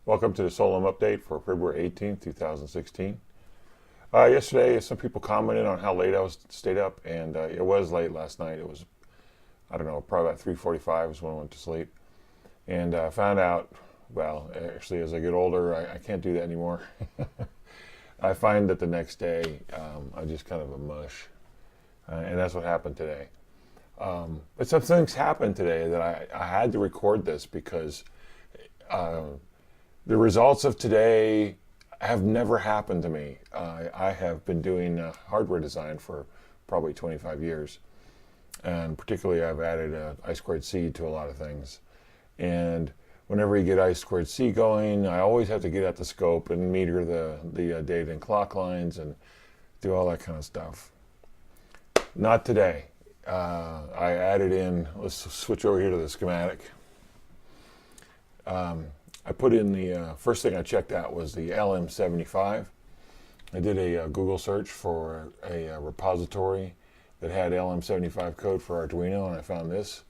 Welcome to the Solom update for February 18th, 2016. Yesterday, some people commented on how late I stayed up, and it was late last night. It was, I don't know, probably about 3:45 is when I went to sleep. And I found out, well, actually, as I get older, I can't do that anymore. I find that the next day, I'm just kind of a mush. And that's what happened today. But some things happened today that I had to record this because the results of today have never happened to me. I have been doing hardware design for probably 25 years. And particularly I've added I2C to a lot of things. And whenever you get I2C going, I always have to get out the scope and meter the data and clock lines and do all that kind of stuff. Not today. I added in, let's switch over here to the schematic. I put in the first thing I checked out was the LM75. I did a Google search for a repository that had LM75 code for Arduino, and I found this.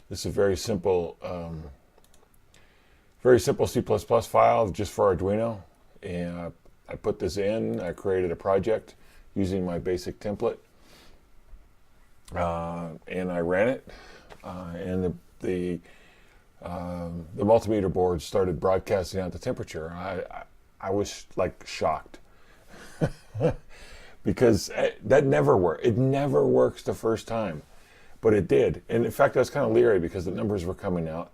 This is a very simple C++ file just for Arduino, and I put this in. I created a project using my basic template, and I ran it, and the multimeter board started broadcasting out the temperature. I was like shocked because that never worked. It never works the first time, but it did. And in fact, I was kind of leery because the numbers were coming out,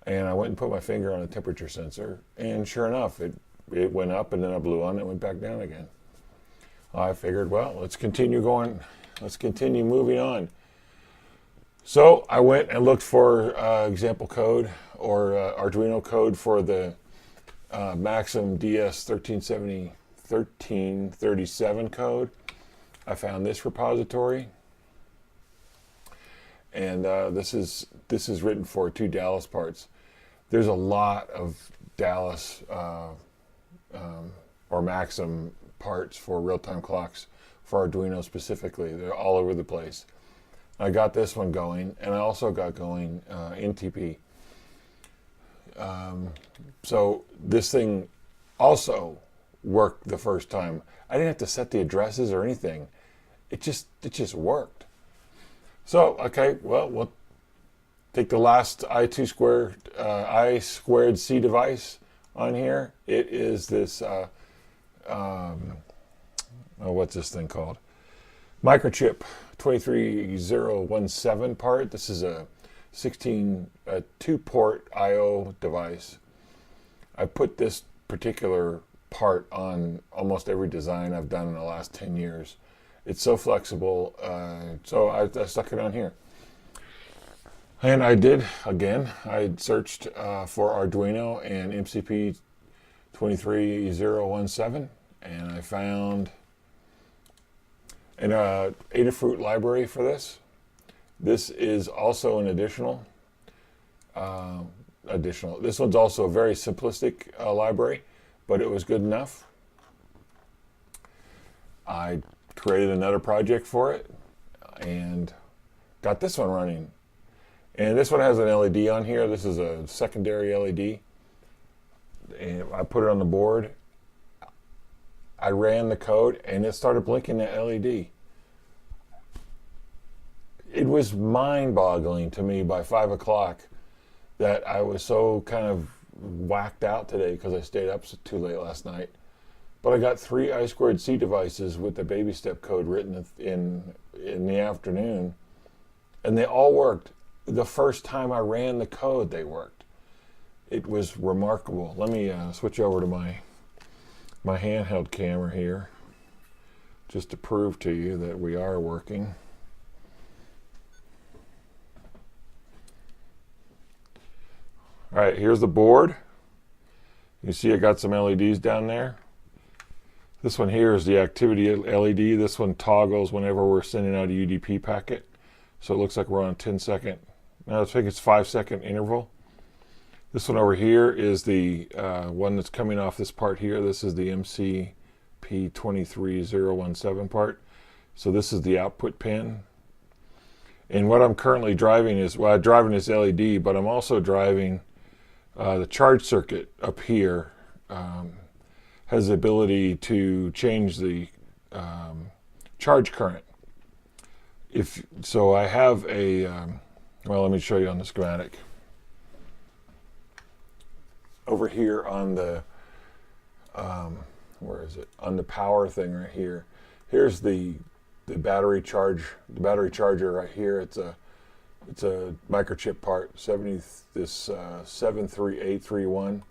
and I went and put my finger on a temperature sensor, and sure enough, it went up, and then I blew on it and went back down again. I figured, well, let's continue going. Let's continue moving on. So I went and looked for example code or Arduino code for the Maxim DS1337 code. I found this repository, and this is written for 2 Dallas parts. There's a lot of Dallas or Maxim parts for real-time clocks for Arduino specifically. They're all over the place. I got this one going, and I also got going NTP. So this thing also worked the first time. I didn't have to set the addresses or anything. It just worked. So okay, well, we'll take the last I2C device on here. It is this what's this thing called? Microchip 23017 part. This is a 2-port I/O device. I put this particular part on almost every design I've done in the last 10 years. It's so flexible, so I stuck it on here. And I did, again, I searched for Arduino and MCP 23017, and I found an Adafruit library for this. This is also an additional. This one's also a very simplistic library, but it was good enough. I created another project for it and got this one running. And this one has an LED on here. This is a secondary LED. And I put it on the board. I ran the code, and it started blinking that LED. It was mind-boggling to me by 5 o'clock that I was so kind of whacked out today because I stayed up too late last night. But I got 3 I2C devices with the baby step code written in the afternoon, and they all worked. The first time I ran the code, they worked. It was remarkable. Let me switch over to my handheld camera here just to prove to you that we are working. All right, here's the board. You see I got some LEDs down there. This one here is the activity LED. This one toggles whenever we're sending out a UDP packet. So it looks like we're on a 10-second, no, I think it's 5-second interval. This one over here is the one that's coming off this part here. This is the MCP 23017 part. So this is the output pin. And what I'm currently driving is, well, I'm driving this LED, but I'm also driving The charge circuit up here has the ability to change the charge current. If so, I have a well, let me show you on the schematic. Over here on the where is it? On the power thing right here. Here's the battery charger right here. It's a microchip part, 73831.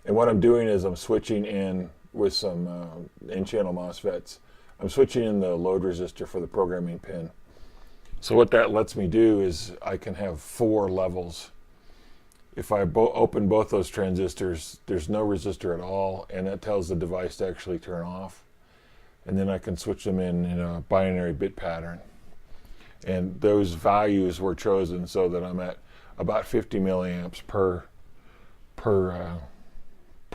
And what I'm doing is I'm switching in with some N-channel MOSFETs. I'm switching in the load resistor for the programming pin. So what that lets me do is I can have 4 levels. If I open both those transistors, there's no resistor at all, and that tells the device to actually turn off. And then I can switch them in a binary bit pattern. And those values were chosen so that I'm at about 50 milliamps per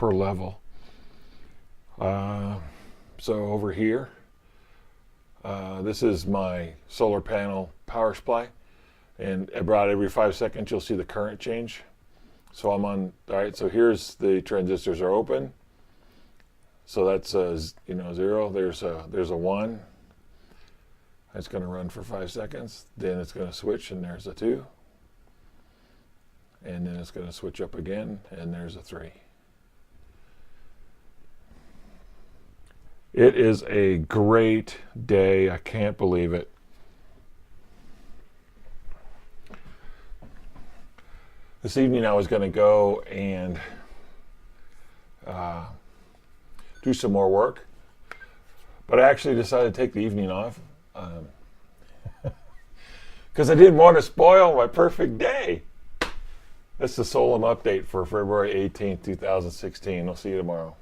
level. So over here, this is my solar panel power supply, and about every 5 seconds you'll see the current change. So I'm on. All right. So here's the transistors are open. So that's 0. There's a 1. It's going to run for 5 seconds. Then it's going to switch, and there's a 2. And then it's going to switch up again, and there's a 3. It is a great day. I can't believe it. This evening I was going to go and do some more work, but I actually decided to take the evening off because I didn't want to spoil my perfect day. That's the Solem update for February 18th, 2016. I'll see you tomorrow.